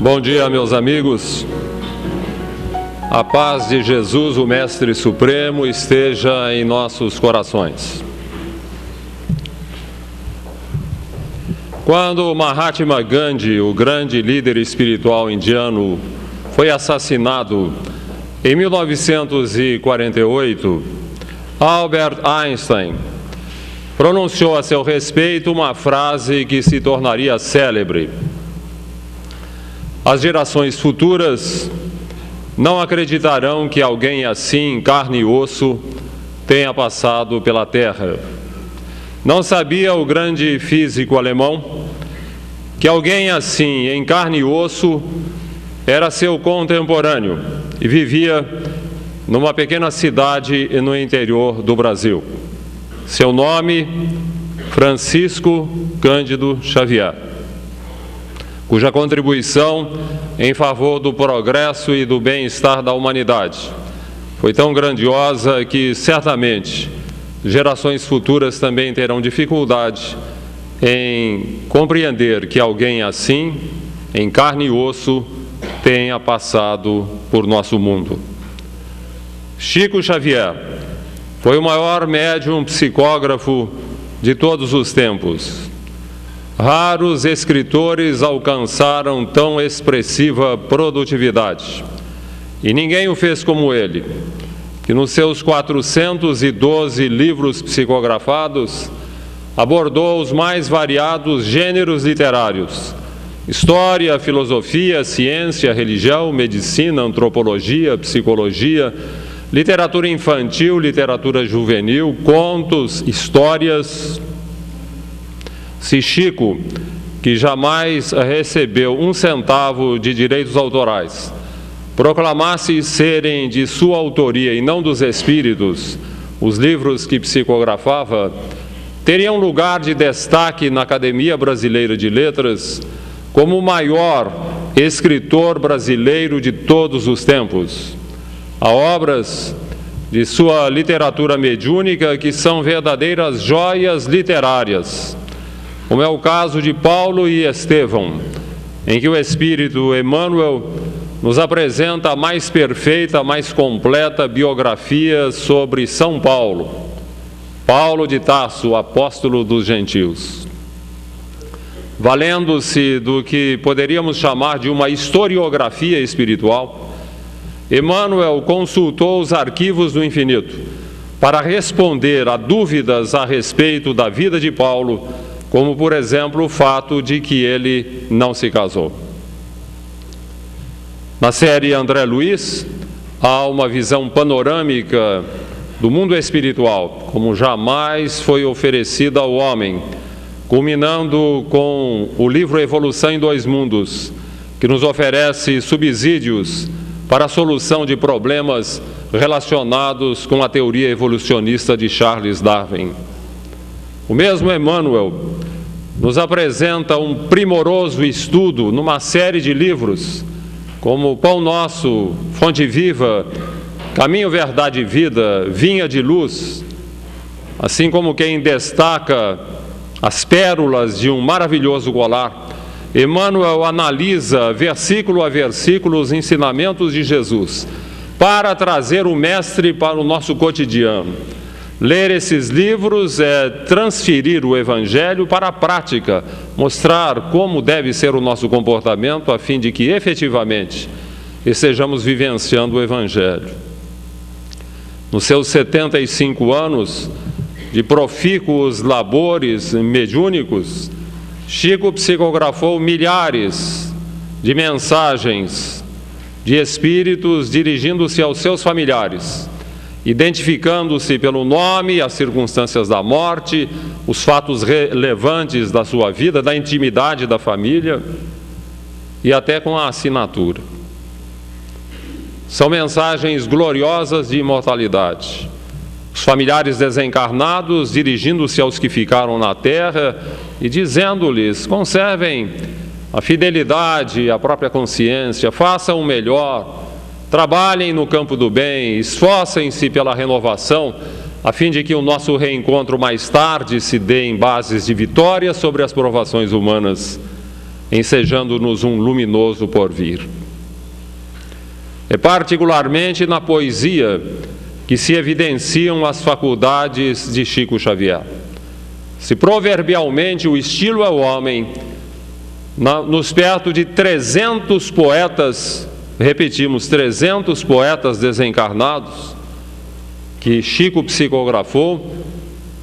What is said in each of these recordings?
Bom dia, meus amigos. A paz de Jesus, o Mestre Supremo, esteja em nossos corações. Quando Mahatma Gandhi, o grande líder espiritual indiano, foi assassinado em 1948, Albert Einstein pronunciou a seu respeito uma frase que se tornaria célebre: as gerações futuras não acreditarão que alguém assim, em carne e osso, tenha passado pela Terra. Não sabia o grande físico alemão que alguém assim, em carne e osso, era seu contemporâneo e vivia numa pequena cidade no interior do Brasil. Seu nome, Francisco Cândido Xavier, cuja contribuição em favor do progresso e do bem-estar da humanidade foi tão grandiosa que, certamente, gerações futuras também terão dificuldade em compreender que alguém assim, em carne e osso, tenha passado por nosso mundo. Chico Xavier foi o maior médium psicógrafo de todos os tempos. Raros escritores alcançaram tão expressiva produtividade, e ninguém o fez como ele, que nos seus 412 livros psicografados abordou os mais variados gêneros literários: história, filosofia, ciência, religião, medicina, antropologia, psicologia, literatura infantil, literatura juvenil, contos, histórias. Se Chico, que jamais recebeu um centavo de direitos autorais, proclamasse serem de sua autoria e não dos espíritos os livros que psicografava, teria um lugar de destaque na Academia Brasileira de Letras como o maior escritor brasileiro de todos os tempos. Há obras de sua literatura mediúnica que são verdadeiras joias literárias, como é o caso de Paulo e Estevão, em que o Espírito Emmanuel nos apresenta a mais perfeita, mais completa biografia sobre São Paulo, Paulo de Tarso, apóstolo dos gentios. Valendo-se do que poderíamos chamar de uma historiografia espiritual, Emmanuel consultou os arquivos do infinito para responder a dúvidas a respeito da vida de Paulo, como, por exemplo, o fato de que ele não se casou. Na série André Luiz, há uma visão panorâmica do mundo espiritual, como jamais foi oferecida ao homem, culminando com o livro Evolução em Dois Mundos, que nos oferece subsídios para a solução de problemas relacionados com a teoria evolucionista de Charles Darwin. O mesmo Emmanuel nos apresenta um primoroso estudo numa série de livros, como Pão Nosso, Fonte Viva, Caminho, Verdade e Vida, Vinha de Luz, assim como quem destaca as pérolas de um maravilhoso colar. Emmanuel analisa versículo a versículo os ensinamentos de Jesus para trazer o Mestre para o nosso cotidiano. Ler esses livros é transferir o Evangelho para a prática, mostrar como deve ser o nosso comportamento a fim de que efetivamente estejamos vivenciando o Evangelho. Nos seus 75 anos de profícuos labores mediúnicos, Chico psicografou milhares de mensagens de espíritos dirigindo-se aos seus familiares, identificando-se pelo nome, as circunstâncias da morte, os fatos relevantes da sua vida, da intimidade da família e até com a assinatura. São mensagens gloriosas de imortalidade. Os familiares desencarnados dirigindo-se aos que ficaram na terra e dizendo-lhes: conservem a fidelidade à própria consciência, façam o melhor, trabalhem no campo do bem, esforcem-se pela renovação, a fim de que o nosso reencontro mais tarde se dê em bases de vitória sobre as provações humanas. ensejando-nos um luminoso porvir. É particularmente na poesia que se evidenciam as faculdades de Chico Xavier. Se proverbialmente o estilo é o homem, nos perto de 300 poetas, repetimos, 300 poetas desencarnados, que Chico psicografou,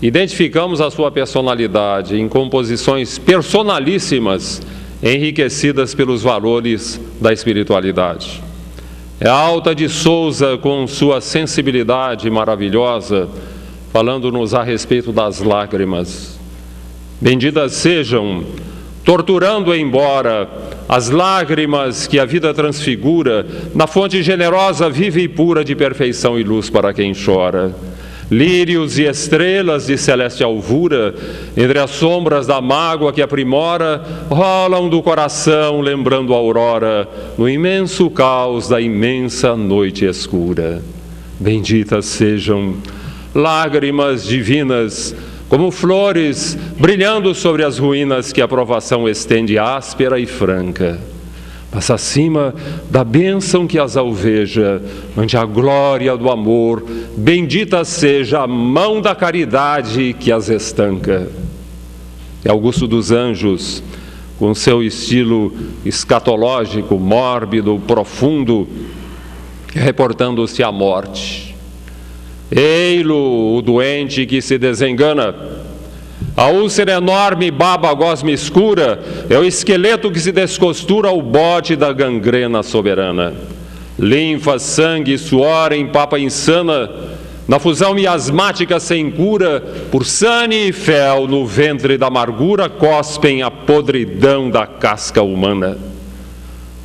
identificamos a sua personalidade em composições personalíssimas, enriquecidas pelos valores da espiritualidade. É Alta de Souza, com sua sensibilidade maravilhosa, falando-nos a respeito das lágrimas. Benditas sejam, torturando embora as lágrimas que a vida transfigura, na fonte generosa, viva e pura de perfeição e luz para quem chora. Lírios e estrelas de celeste alvura, entre as sombras da mágoa que aprimora, rolam do coração, lembrando a aurora, no imenso caos da imensa noite escura. Benditas sejam lágrimas divinas, como flores brilhando sobre as ruínas que a provação estende áspera e franca. Mas acima da bênção que as alveja, ante a glória do amor, bendita seja a mão da caridade que as estanca. É Augusto dos Anjos, com seu estilo escatológico, mórbido, profundo, reportando-se à morte. Ei-lo, o doente que se desengana. A úlcera enorme baba a gosma escura, é o esqueleto que se descostura ao bote da gangrena soberana. Linfa, sangue, suor em papa insana, na fusão miasmática sem cura, por sane e fel no ventre da amargura cospem a podridão da casca humana.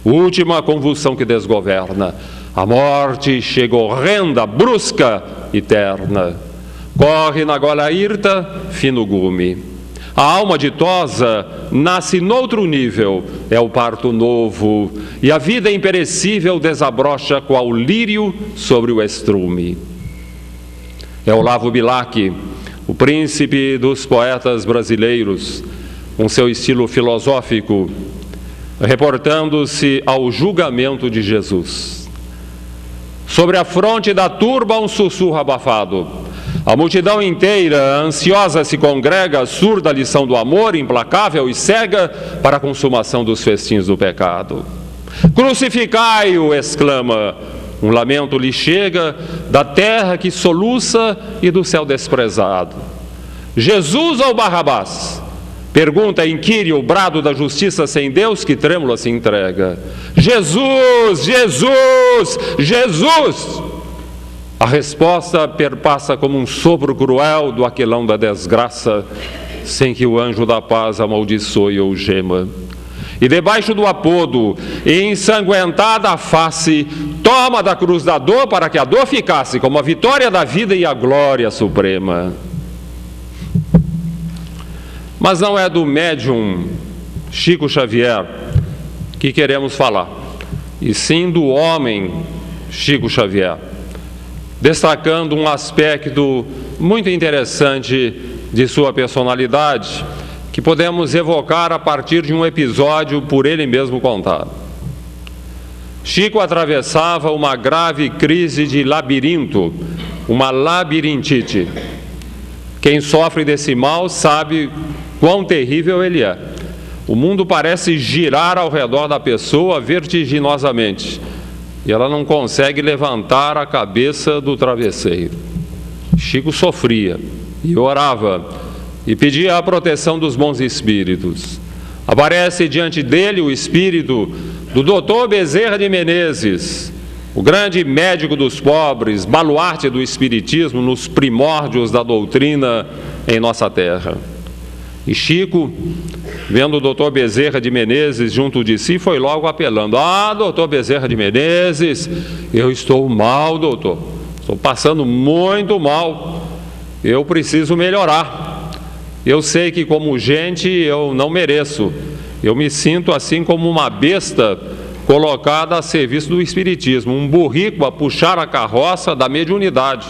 Última convulsão que desgoverna, a morte chega horrenda, brusca, eterna. Corre na gola hirta, fino gume. A alma ditosa nasce noutro nível, é o parto novo, e a vida imperecível desabrocha qual lírio sobre o estrume. É Olavo Bilac, o príncipe dos poetas brasileiros, com seu estilo filosófico, reportando-se ao julgamento de Jesus. Sobre a fronte da turba um sussurro abafado. A multidão inteira, ansiosa, se congrega, surda a lição do amor, implacável e cega para a consumação dos festins do pecado. Crucificai-o, exclama. Um lamento lhe chega da terra que soluça e do céu desprezado. Jesus ou Barrabás? Pergunta, inquire o brado da justiça sem Deus que trêmula se entrega. Jesus, Jesus, Jesus! A resposta perpassa como um sopro cruel do aquilão da desgraça, sem que o anjo da paz amaldiçoe ou gema. E debaixo do apodo, e ensanguentada a face, toma da cruz da dor para que a dor ficasse como a vitória da vida e a glória suprema. Mas não é do médium Chico Xavier que queremos falar, e sim do homem Chico Xavier, destacando um aspecto muito interessante de sua personalidade, que podemos evocar a partir de um episódio por ele mesmo contado. Chico atravessava uma grave crise de labirinto, uma labirintite. Quem sofre desse mal sabe quão terrível ele é. O mundo parece girar ao redor da pessoa vertiginosamente, e ela não consegue levantar a cabeça do travesseiro. Chico sofria e orava e pedia a proteção dos bons espíritos. Aparece diante dele o espírito do Dr. Bezerra de Menezes, o grande médico dos pobres, baluarte do espiritismo nos primórdios da doutrina em nossa terra. E Chico, vendo o doutor Bezerra de Menezes junto de si, foi logo apelando: ah, doutor Bezerra de Menezes, eu estou mal, doutor, estou passando muito mal, eu preciso melhorar. Eu sei que como gente eu não mereço, eu me sinto assim como uma besta colocada a serviço do espiritismo, um burrico a puxar a carroça da mediunidade.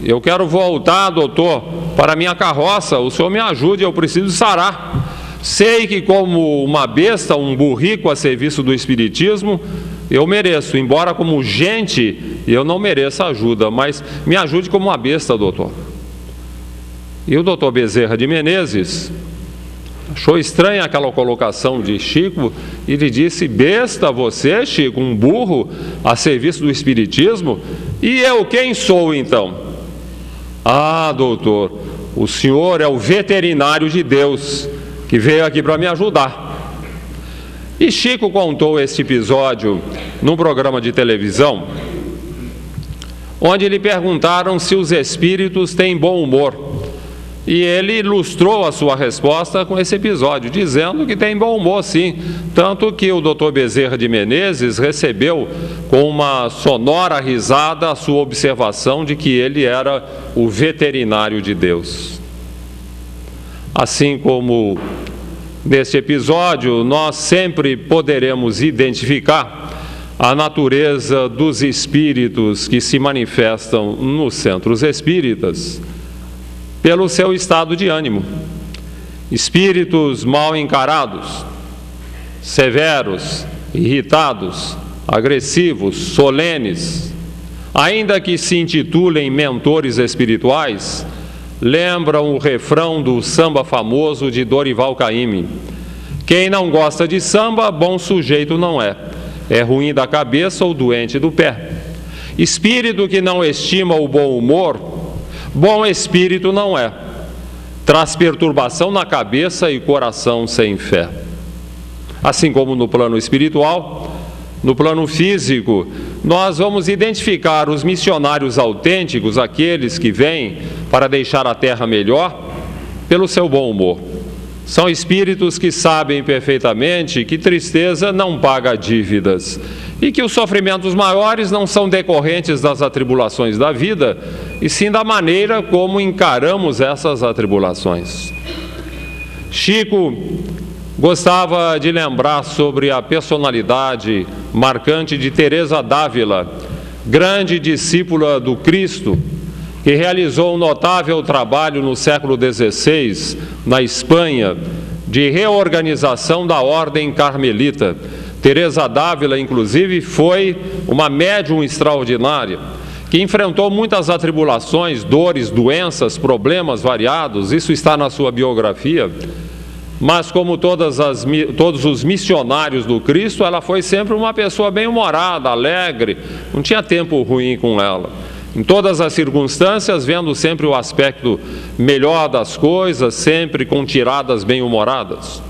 Eu quero voltar, doutor, para a minha carroça, o senhor me ajude, eu preciso sarar. Sei que como uma besta, um burrico a serviço do espiritismo, eu mereço, embora como gente eu não mereça ajuda, mas me ajude como uma besta, doutor. E o doutor Bezerra de Menezes achou estranha aquela colocação de Chico e lhe disse: besta você, Chico, um burro a serviço do espiritismo? E eu quem sou então? Ah, doutor, o senhor é o veterinário de Deus que veio aqui para me ajudar. E Chico contou este episódio num programa de televisão, onde lhe perguntaram se os espíritos têm bom humor. E ele ilustrou a sua resposta com esse episódio, dizendo que tem bom humor sim, tanto que o doutor Bezerra de Menezes recebeu com uma sonora risada a sua observação de que ele era o veterinário de Deus. Assim como neste episódio, nós sempre poderemos identificar a natureza dos espíritos que se manifestam nos centros espíritas pelo seu estado de ânimo. Espíritos mal encarados, severos, irritados, agressivos, solenes, ainda que se intitulem mentores espirituais, lembram o refrão do samba famoso de Dorival Caymmi: quem não gosta de samba, bom sujeito não é. É ruim da cabeça ou doente do pé. Espírito que não estima o bom humor, bom espírito não é. Traz perturbação na cabeça e coração sem fé. Assim como no plano espiritual, no plano físico, nós vamos identificar os missionários autênticos, aqueles que vêm para deixar a terra melhor, pelo seu bom humor. São espíritos que sabem perfeitamente que tristeza não paga dívidas e que os sofrimentos maiores não são decorrentes das atribulações da vida, e sim da maneira como encaramos essas atribulações. Chico gostava de lembrar sobre a personalidade marcante de Teresa d'Ávila, grande discípula do Cristo, que realizou um notável trabalho no século XVI, na Espanha, de reorganização da ordem carmelita. Teresa d'Ávila, inclusive, foi uma médium extraordinária, que enfrentou muitas atribulações, dores, doenças, problemas variados. Isso está na sua biografia. Mas como todos os missionários do Cristo, ela foi sempre uma pessoa bem-humorada, alegre, não tinha tempo ruim com ela. Em todas as circunstâncias, vendo sempre o aspecto melhor das coisas, sempre com tiradas bem-humoradas.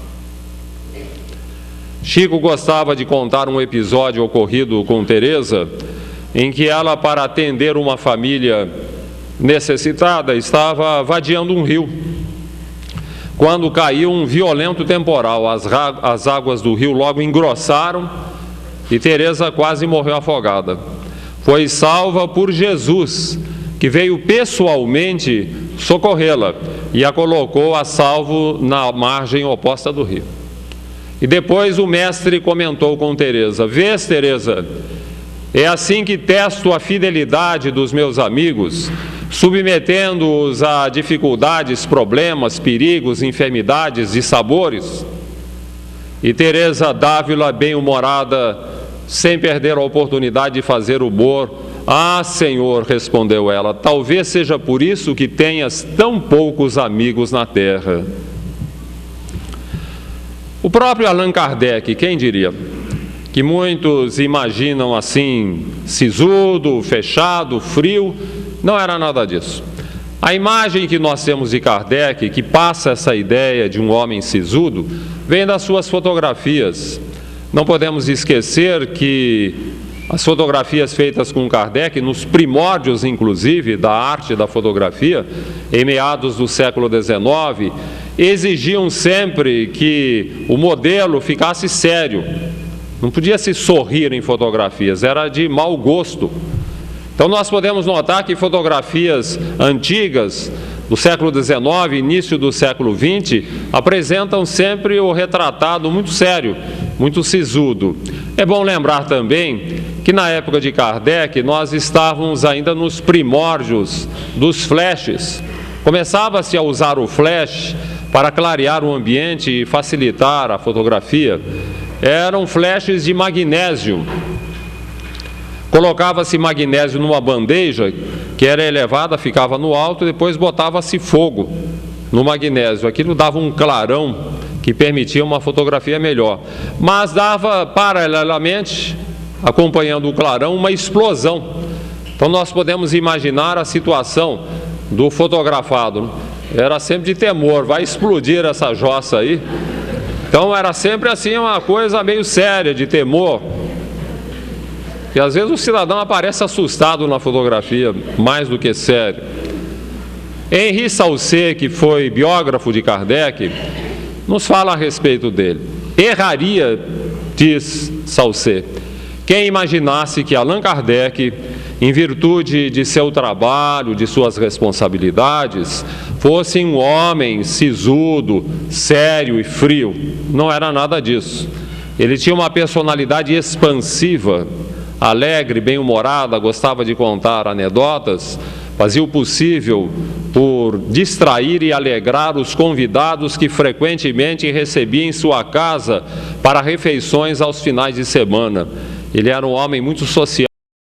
Chico gostava de contar um episódio ocorrido com Teresa, em que ela, para atender uma família necessitada, estava vadiando um rio, quando caiu um violento temporal. As águas do rio logo engrossaram e Teresa quase morreu afogada. Foi salva por Jesus, que veio pessoalmente socorrê-la e a colocou a salvo na margem oposta do rio. E depois o mestre comentou com Teresa: vês, Teresa, é assim que testo a fidelidade dos meus amigos, submetendo-os a dificuldades, problemas, perigos, enfermidades, dissabores. E Teresa d'Ávila, bem-humorada, sem perder a oportunidade de fazer humor: ah, Senhor, respondeu ela, talvez seja por isso que tenhas tão poucos amigos na terra. O próprio Allan Kardec, quem diria? Que muitos imaginam assim, sisudo, fechado, frio. Não era nada disso. A imagem que nós temos de Kardec, que passa essa ideia de um homem sisudo, vem das suas fotografias. Não podemos esquecer que as fotografias feitas com Kardec, nos primórdios inclusive da arte da fotografia, em meados do século XIX, exigiam sempre que o modelo ficasse sério. Não podia se sorrir em fotografias, era de mau gosto. Então nós podemos notar que fotografias antigas do século XIX, início do século XX, apresentam sempre o retratado muito sério, muito sisudo. É bom lembrar também que na época de Kardec nós estávamos ainda nos primórdios dos flashes. Começava-se a usar o flash para clarear o ambiente e facilitar a fotografia, eram flashes de magnésio. Colocava-se magnésio numa bandeja que era elevada, ficava no alto, e depois botava-se fogo no magnésio. Aquilo dava um clarão que permitia uma fotografia melhor. Mas dava, paralelamente, acompanhando o clarão, uma explosão. Então nós podemos imaginar a situação do fotografado. Era sempre de temor, vai explodir essa jossa aí. Então era sempre assim uma coisa meio séria, de temor. E às vezes o cidadão aparece assustado na fotografia, mais do que sério. Henri Saucet, que foi biógrafo de Kardec, nos fala a respeito dele. Erraria, diz Saucet, quem imaginasse que Allan Kardec, em virtude de seu trabalho, de suas responsabilidades, fosse um homem sisudo, sério e frio. Não era nada disso. Ele tinha uma personalidade expansiva, alegre, bem-humorada, gostava de contar anedotas, fazia o possível por distrair e alegrar os convidados que frequentemente recebia em sua casa para refeições aos finais de semana. Ele era um homem muito social.